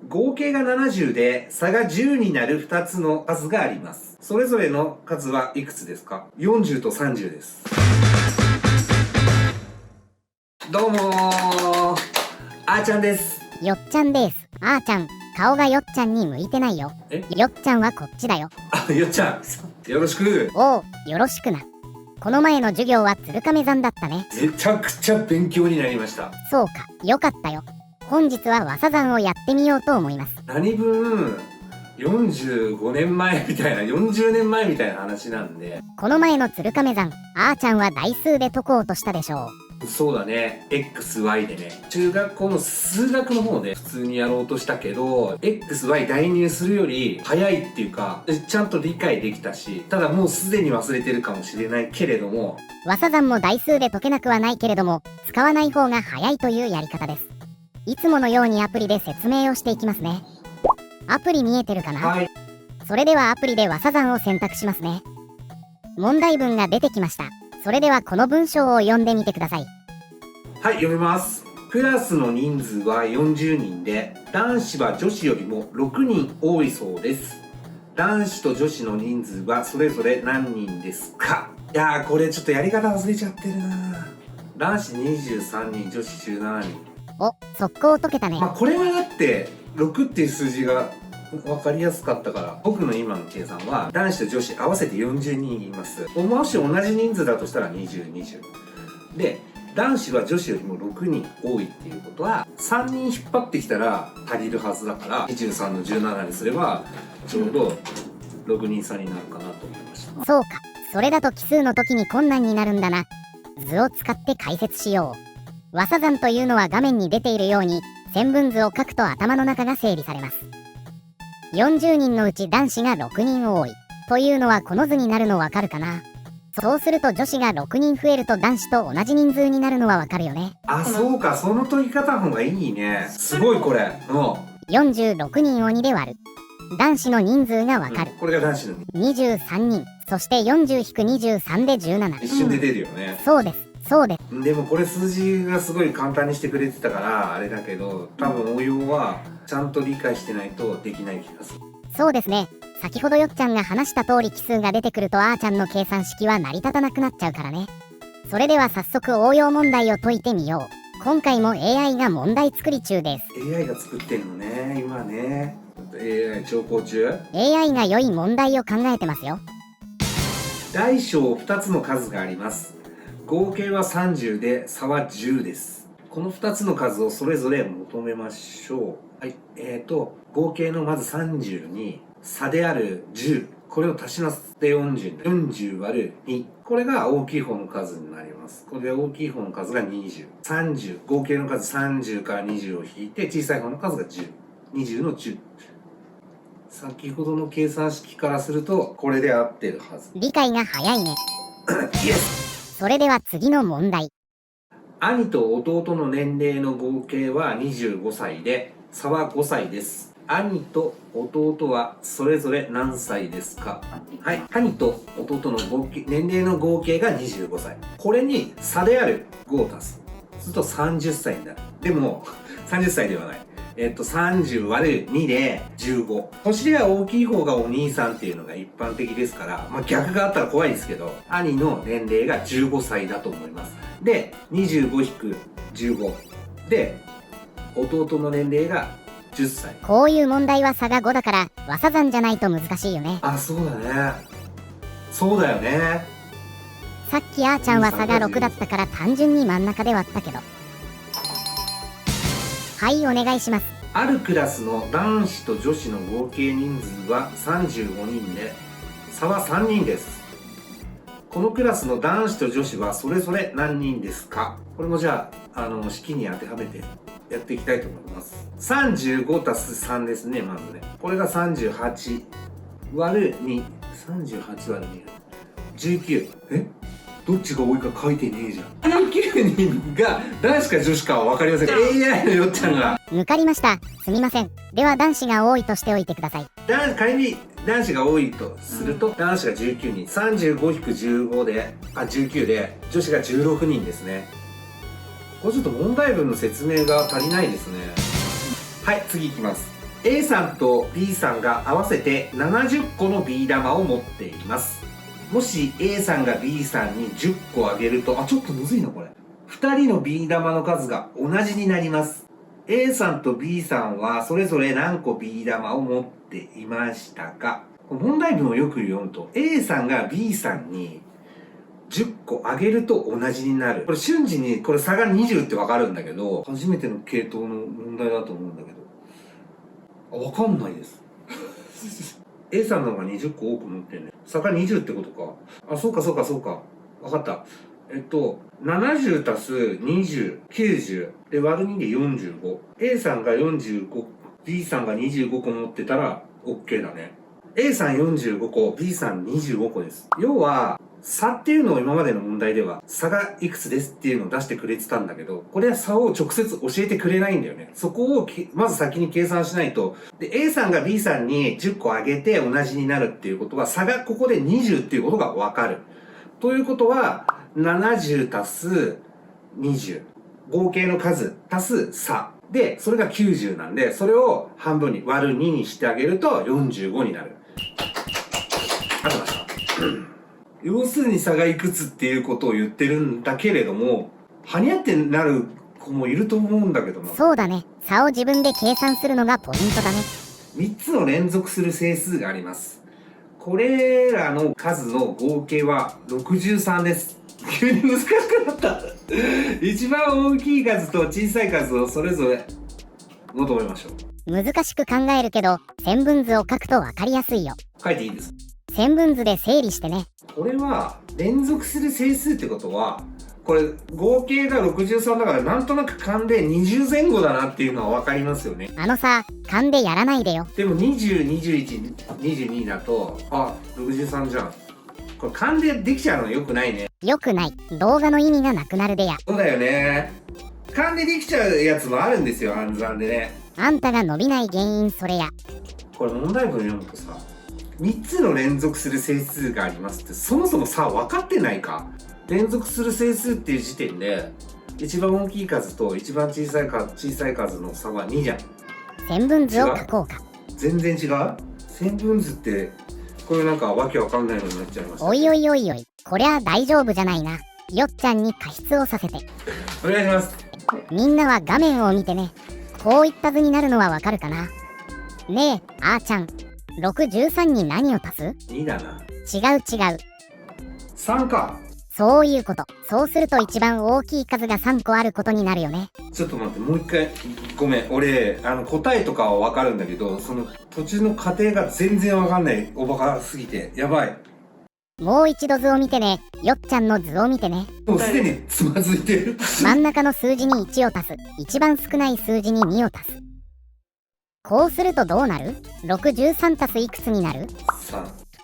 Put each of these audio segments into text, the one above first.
合計が70で差が10になる2つの数があります。それぞれの数はいくつですか？ 40 と30です。どうもー、あーちゃんです。よっちゃんです。あーちゃん、顔がよっちゃんに向いてないよ。よっちゃんはこっちだよ。あ、よっちゃん、よろしく。おう、よろしくな。この前の授業は鶴亀山だったね。めちゃくちゃ勉強になりました。そうか、よかったよ。本日は和佐山をやってみようと思います。何分45年前みたいな、40年前みたいな話なんで。この前の鶴亀山、あーちゃんは代数で解こうとしたでしょう。そうだね。XY でね。中学校の数学の方で普通にやろうとしたけど、XY 代入するより早いっていうか、ちゃんと理解できたし、ただもうすでに忘れてるかもしれないけれども、和佐山も代数で解けなくはないけれども、使わない方が早いというやり方です。いつものようにアプリで説明をしていきますね。アプリ見えてるかな？はい。それではアプリで和佐山を選択しますね。問題文が出てきました。それではこの文章を読んでみてください。はい、読みます。クラスの人数は40人で、男子は女子よりも6人多いそうです。男子と女子の人数はそれぞれ何人ですか？いやー、これちょっとやり方忘れちゃってるな。男子23人、女子17人。お、速攻解けたね。これはだって6っていう数字が分かりやすかったから、僕の今の計算は男子と女子合わせて40人います。もし同じ人数だとしたら20、20で、男子は女子よりも6人多いっていうことは3人引っ張ってきたら足りるはずだから、23の17にすればちょうど6人差になるかなと思いました。そうか、それだと奇数の時に困難になるんだな。図を使って解説しよう。和佐山というのは画面に出ているように線分図を書くと頭の中が整理されます。40人のうち男子が6人多いというのはこの図になるのわかるかな？そうすると女子が6人増えると男子と同じ人数になるのはわかるよね。あ、そうか、その解き方の方がいいね。すごいこれ。46人を2で割る。男子の人数がわかる。これが男子の23人。そして40-23で17。一瞬で出るよね。そうです。そうです。でもこれ数字がすごい簡単にしてくれてたからあれだけど、多分応用はちゃんと理解してないとできない気がする。そうですね。先ほどよっちゃんが話した通り奇数が出てくるとあーちゃんの計算式は成り立たなくなっちゃうからね。それでは早速応用問題を解いてみよう。今回も AI が問題作り中です。 AI が作ってんのね、今ね。AI 調校中。 AI が良い問題を考えてますよ。大小2つの数があります。合計は30で差は10です。この2つの数をそれぞれ求めましょう。はい。合計のまず30に差である10。これを足しますで40。40割る2。これが大きい方の数になります。これで大きい方の数が20。30。合計の数30から20を引いて小さい方の数が10。20の10。先ほどの計算式からするとこれで合ってるはず。理解が早いね。イエス。それでは次の問題。兄と弟の年齢の合計は25歳で差は5歳です。兄と弟はそれぞれ何歳ですか？はい。兄と弟の年齢の合計が25歳。これに差である5を足す。すると30歳になる。でも30歳ではない。30割る2で15。年が大きい方がお兄さんっていうのが一般的ですから、逆があったら怖いですけど、兄の年齢が15歳だと思います。で、25-15。で、弟の年齢が10歳。こういう問題は差が5だから和佐山じゃないと難しいよね。あ、そうだね。そうだよね。さっきあーちゃんは差が6だったから単純に真ん中で割ったけど。はい、お願いします。あるクラスの男子と女子の合計人数は35人で、差は3人です。このクラスの男子と女子はそれぞれ何人ですか？これもじゃあ、式に当てはめてやっていきたいと思います。35足す3ですね、まずね。これが38割る2。38割る2。19。どっちが多いか書いてねえじゃん。19人が男子か女子かは分かりません。AI のよっちゃんが。抜かりました。すみません。では男子が多いとしておいてください。仮に男子が多いとすると、男子が19人。35-15で、19で、女子が16人ですね。これちょっと問題文の説明が足りないですね。はい、次いきます。A さんと B さんが合わせて70個のビー玉を持っています。もし A さんが B さんに10個あげると、ちょっとむずいなこれ。2人のビー玉の数が同じになります。A さんと B さんはそれぞれ何個ビー玉を持っていましたか？問題文をよく読むと A さんが B さんに10個あげると同じになる。これ瞬時にこれ差が20ってわかるんだけど、初めての系統の問題だと思うんだけど、わかんないです。A さんの方が20個多く持ってるね。差が20ってことか。そうか。わかった。70足す20、90で割る2で45。A さんが45、B さんが25個持ってたら OK だね。A さん45個、B さん25個です。要は、差っていうのを今までの問題では、差がいくつですっていうのを出してくれてたんだけど、これは差を直接教えてくれないんだよね。そこをまず先に計算しないと。で、A さんが B さんに10個あげて同じになるっていうことは、差がここで20っていうことがわかる。ということは、70足す20。合計の数足す差。で、それが90なんで、それを半分に割る2にしてあげると45になる。合ってました。要するに差がいくつっていうことを言ってるんだけれども、はにゃってなる子もいると思うんだけどな。そうだね。差を自分で計算するのがポイントだね。3つの連続する整数があります。これらの数の合計は63です。急に難しくなった。一番大きい数と小さい数をそれぞれ求めましょう。難しく考えるけど、線分図を書くとわかりやすいよ。書いていいですか？線分図で整理してね。これは連続する整数ってことは、これ合計が63だからなんとなく勘で20前後だなっていうのは分かりますよね。勘でやらないでよ。でも20、21、22だと、63じゃん。これ勘でできちゃうの良くないね。良くない。動画の意味がなくなるでや。そうだよね。勘でできちゃうやつもあるんですよ、暗算でね。あんたが伸びない原因それや。これ問題文読むとさ、3つの連続する整数がありますって、そもそもさ、分かってないか？連続する整数っていう時点で、一番大きい数と一番小さい数の差は2じゃん。線分図を書こうか。全然違う？線分図って、これなんかわけわかんないのになっちゃいました。おい。こりゃ大丈夫じゃないな。よっちゃんに加筆をさせて。お願いします。みんなは画面を見てね。こういった図になるのはわかるかな？ねえ、あーちゃん。613に何を足す？ 2 だな。違う。3か。そういうこと。そうすると一番大きい数が3個あることになるよね。ちょっと待って、もう一回。ごめん、俺、答えとかはわかるんだけど、その途中の過程が全然わかんない。おバカすぎて。やばい。もう一度図を見てね。よっちゃんの図を見てね。もうすでにつまずいてる。真ん中の数字に1を足す。一番少ない数字に2を足す。こうするとどうなる？ 63 足すいくつになる？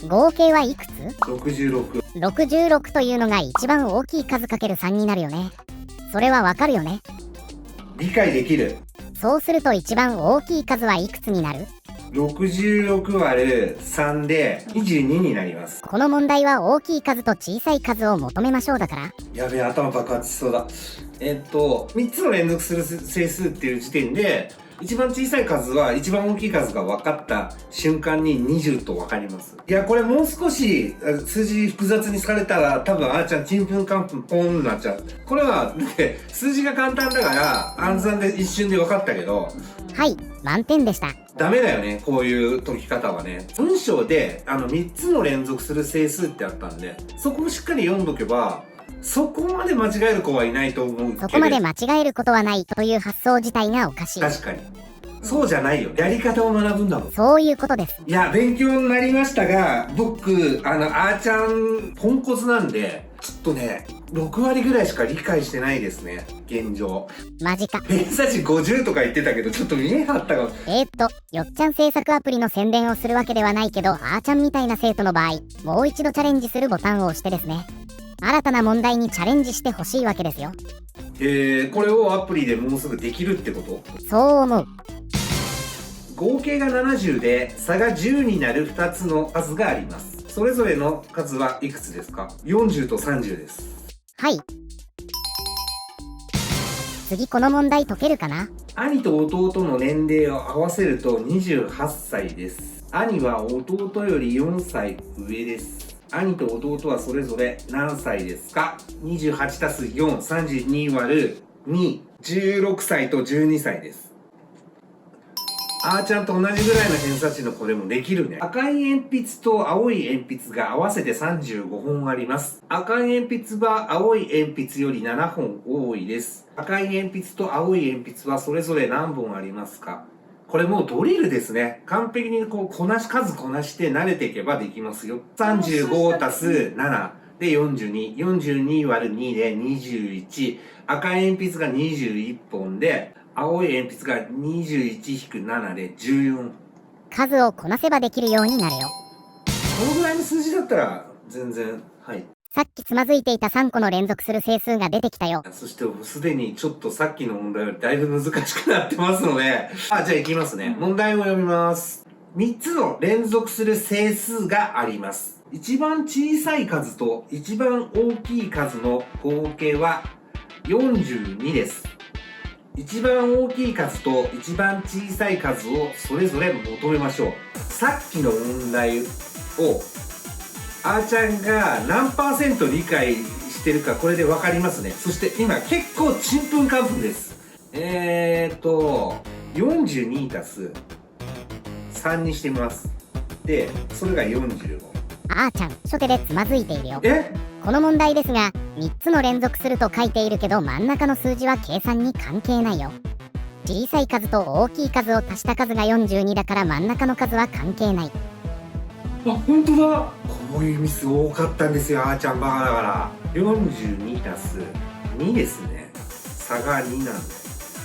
3。合計はいくつ？ 66。66というのが一番大きい数かける3になるよね。それはわかるよね。理解できる。そうすると一番大きい数はいくつになる？ 66 割る3で22になります。この問題は大きい数と小さい数を求めましょうだから。やべえ、頭爆発しそうだ。3つの連続する整数っていう時点で、一番小さい数は一番大きい数が分かった瞬間に20と分かります。いや、これもう少し数字複雑にされたら多分あーちゃんちんぷんかんぷんポンになっちゃう。これは、数字が簡単だから暗算で一瞬で分かったけど、はい、満点でした。ダメだよね、こういう解き方はね。文章で3つの連続する整数ってあったんで、そこをしっかり読んどけば、そこまで間違える子はいないと思うけど。そこまで間違えることはないという発想自体がおかしい。確かに。そうじゃないよ。やり方を学ぶんだもん。そういうことです。いや、勉強になりましたが、僕、あーちゃん、ポンコツなんで、ちょっとね、6割ぐらいしか理解してないですね。現状。マジか。偏差値50とか言ってたけど、ちょっと見えはったかも。よっちゃん制作アプリの宣伝をするわけではないけど、あーちゃんみたいな生徒の場合、もう一度チャレンジするボタンを押してですね。新たな問題にチャレンジしてほしいわけですよ。これをアプリでもうすぐできるってこと？そう思う。合計が70で差が10になる2つの数があります。それぞれの数はいくつですか？ 40 と30です。はい。次この問題解けるかな？兄と弟の年齢を合わせると28歳です。兄は弟より4歳上です。兄と弟はそれぞれ何歳ですか？ 28 たす4、32割る2、16歳と12歳です。あーちゃんと同じぐらいの偏差値の子でもできるね。赤い鉛筆と青い鉛筆が合わせて35本あります。赤い鉛筆は青い鉛筆より7本多いです。赤い鉛筆と青い鉛筆はそれぞれ何本ありますか？これもうドリルですね。完璧に数こなして慣れていけばできますよ。35足す7で42。42割る2で21。赤い鉛筆が21本で、青い鉛筆が 21-7 で14。数をこなせばできるようになるよ。このぐらいの数字だったら全然、はい。さっきつまずいていた3個の連続する整数が出てきたよ。そしてすでにちょっとさっきの問題よりだいぶ難しくなってますので、じゃあいきますね。問題を読みます。3つの連続する整数があります。一番小さい数と一番大きい数の合計は42です。一番大きい数と一番小さい数をそれぞれ求めましょう。さっきの問題をあーちゃんが何%理解してるかこれで分かりますね。そして今結構ちんぷんかんぷんです。42たす3にしてみます。で、それが45。あーちゃん、初手でつまずいているよ。え？この問題ですが、3つの連続すると書いているけど真ん中の数字は計算に関係ないよ。小さい数と大きい数を足した数が42だから真ん中の数は関係ない。あ、本当だ。こういうミス多かったんですよ、あーちゃんバカだから。42たす2ですね。差が2なんで。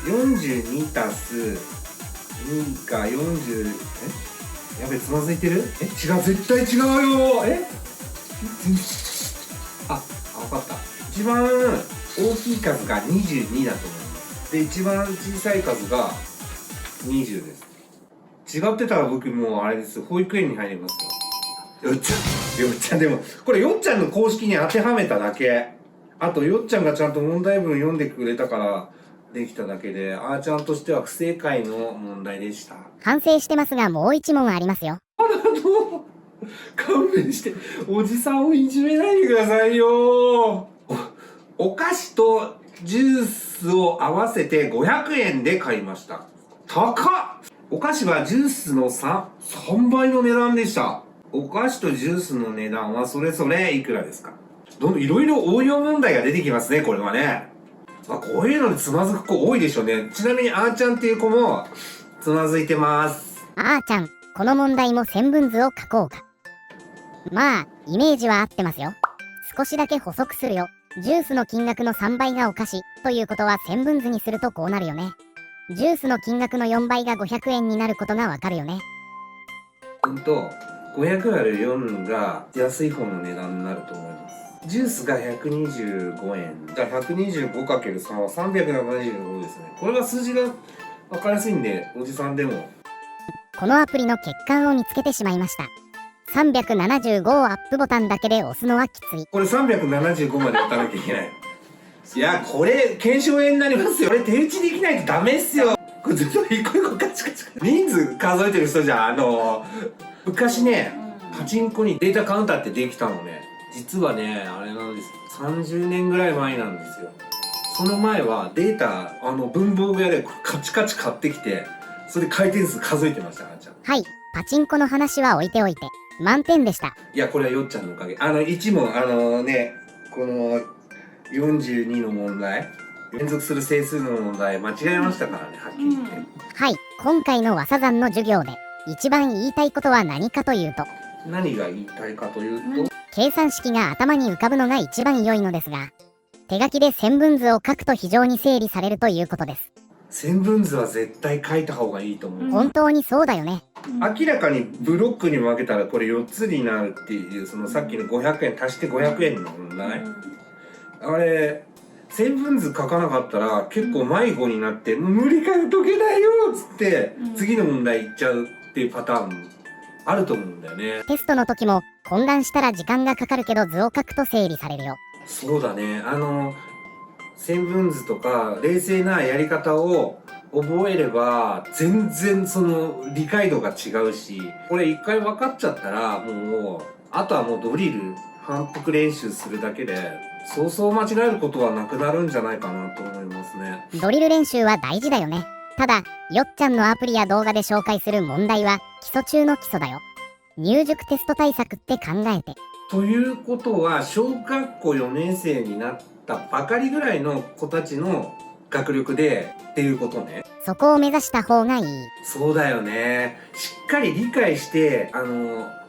42たす2が40、やべ、つまずいてる？違う、絶対違うよ。分かった。一番大きい数が22だと思います。で、一番小さい数が20です。違ってたら僕もうあれですよ、保育園に入りますよ。よっちゃんでも、これよっちゃんの公式に当てはめただけ。あと、よっちゃんがちゃんと問題文読んでくれたからできただけで、あーちゃんとしては不正解の問題でした。反省してますが、もう1問ありますよ。勘弁して、おじさんをいじめないでくださいよ。お菓子とジュースを合わせて500円で買いました。高っ！お菓子はジュースの 3倍の値段でした。お菓子とジュースの値段はそれぞれいくらですか？いろいろ応用問題が出てきますね、これはね。こういうのでつまずく子多いでしょうね。ちなみにあーちゃんっていう子もつまずいてます。あーちゃん、この問題も線分図を書こうか。まあ、イメージは合ってますよ。少しだけ補足するよ。ジュースの金額の3倍がお菓子ということは線分図にするとこうなるよね。ジュースの金額の4倍が500円になることがわかるよね。500割る4が安い方の値段になると思います。ジュースが125円。じゃあ 125×3 は375ですね。これは数字が分かりやすいんで、おじさんでも。このアプリの欠陥を見つけてしまいました。375をアップボタンだけで押すのはきつい。これ375まで打たなきゃいけない。いや、これ検証炎になりますよ。これ手打ちできないとダメっすよ。これずっと一個一個カチカチ。人数数えてる人じゃん。昔ね、パチンコにデータカウンターってできたのね。実はね、あれなんです。30年ぐらい前なんですよ。その前はデータ、文房具屋でカチカチ買ってきて、それで回転数数えてました、あーちゃん。はい、パチンコの話は置いておいて、満点でした。いや、これはよっちゃんのおかげ。1問、この42の問題、連続する整数の問題、間違えましたからね、はっきり言って。はい、今回の和佐山の授業で、一番言いたいことは何かというと、何が言いたいかというと、計算式が頭に浮かぶのが一番良いのですが、手書きで線分図を書くと非常に整理されるということです。線分図は絶対書いた方がいいと思う。本当にそうだよね。明らかにブロックに分けたらこれ4つになるっていう、そのさっきの500円足して500円の問題、あれ線分図書かなかったら結構迷子になって、無理かよ解けないよっつって次の問題いっちゃうっていうパターンあると思うんだよね。テストの時も混乱したら時間がかかるけど図を書くと整理されるよ。そうだね。線分図とか冷静なやり方を覚えれば全然その理解度が違うし、これ一回分かっちゃったらもうあとはもうドリル反復練習するだけでそうそう間違えることはなくなるんじゃないかなと思いますね。ドリル練習は大事だよね。ただ、よっちゃんのアプリや動画で紹介する問題は基礎中の基礎だよ。入塾テスト対策って考えて。ということは小学校4年生になったばかりぐらいの子たちの学力でっていうことね。そこを目指した方がいい。そうだよね。しっかり理解して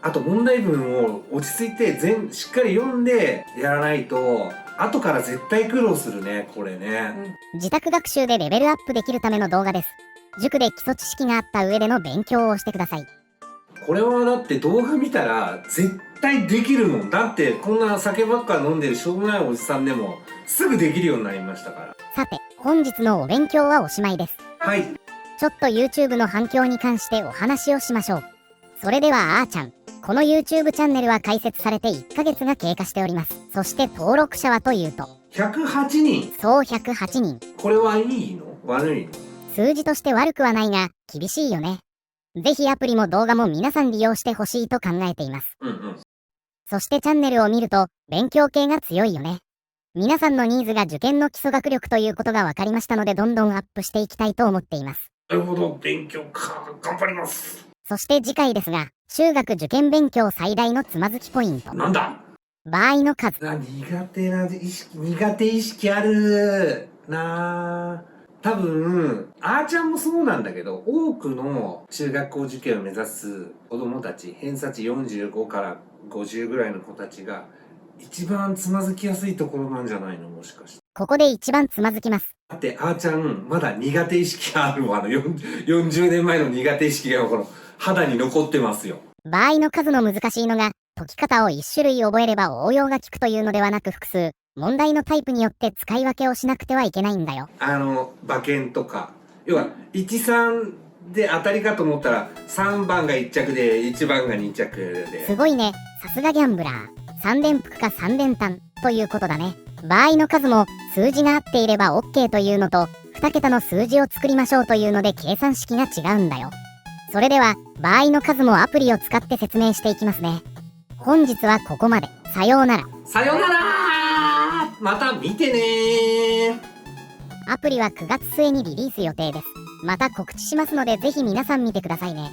あと問題文を落ち着いてしっかり読んでやらないと後から絶対苦労するね、これね。自宅学習でレベルアップできるための動画です。塾で基礎知識があった上での勉強をしてください。これはだって動画見たら絶対できるもん。だってこんな酒ばっか飲んでるしょうもないおじさんでもすぐできるようになりましたから。さて、本日のお勉強はおしまいです。はい。ちょっと YouTube の反響に関してお話をしましょう。それではあーちゃん、この YouTube チャンネルは開設されて1ヶ月が経過しております。そして登録者はというと、108人。そう108人。これはいいの？悪いの？数字として悪くはないが、厳しいよね。ぜひアプリも動画も皆さん利用してほしいと考えています。うんうん。そしてチャンネルを見ると、勉強系が強いよね。皆さんのニーズが受験の基礎学力ということが分かりましたので、どんどんアップしていきたいと思っています。なるほど、勉強か。頑張ります。そして次回ですが、中学受験勉強最大のつまずきポイント。なんだ？場合の数。苦手意識あるなぁ。多分、あーちゃんもそうなんだけど、多くの中学校受験を目指す子供たち、偏差値45から50ぐらいの子たちが、一番つまずきやすいところなんじゃないの？もしかして。ここで一番つまずきます。だって、あーちゃん、まだ苦手意識あるわ。40年前の苦手意識がこの肌に残ってますよ。場合の数の難しいのが、解き方を1種類覚えれば応用が効くというのではなく複数、問題のタイプによって使い分けをしなくてはいけないんだよ。馬券とか。要は、1、3で当たりかと思ったら、3番が1着で、1番が2着で。すごいね。さすがギャンブラー。3連複か3連単ということだね。場合の数も数字が合っていれば OK というのと、2桁の数字を作りましょうというので計算式が違うんだよ。それでは、場合の数もアプリを使って説明していきますね。本日はここまで。さようなら。さようなら。また見てね。アプリは9月末にリリース予定です。また告知しますのでぜひ皆さん見てくださいね。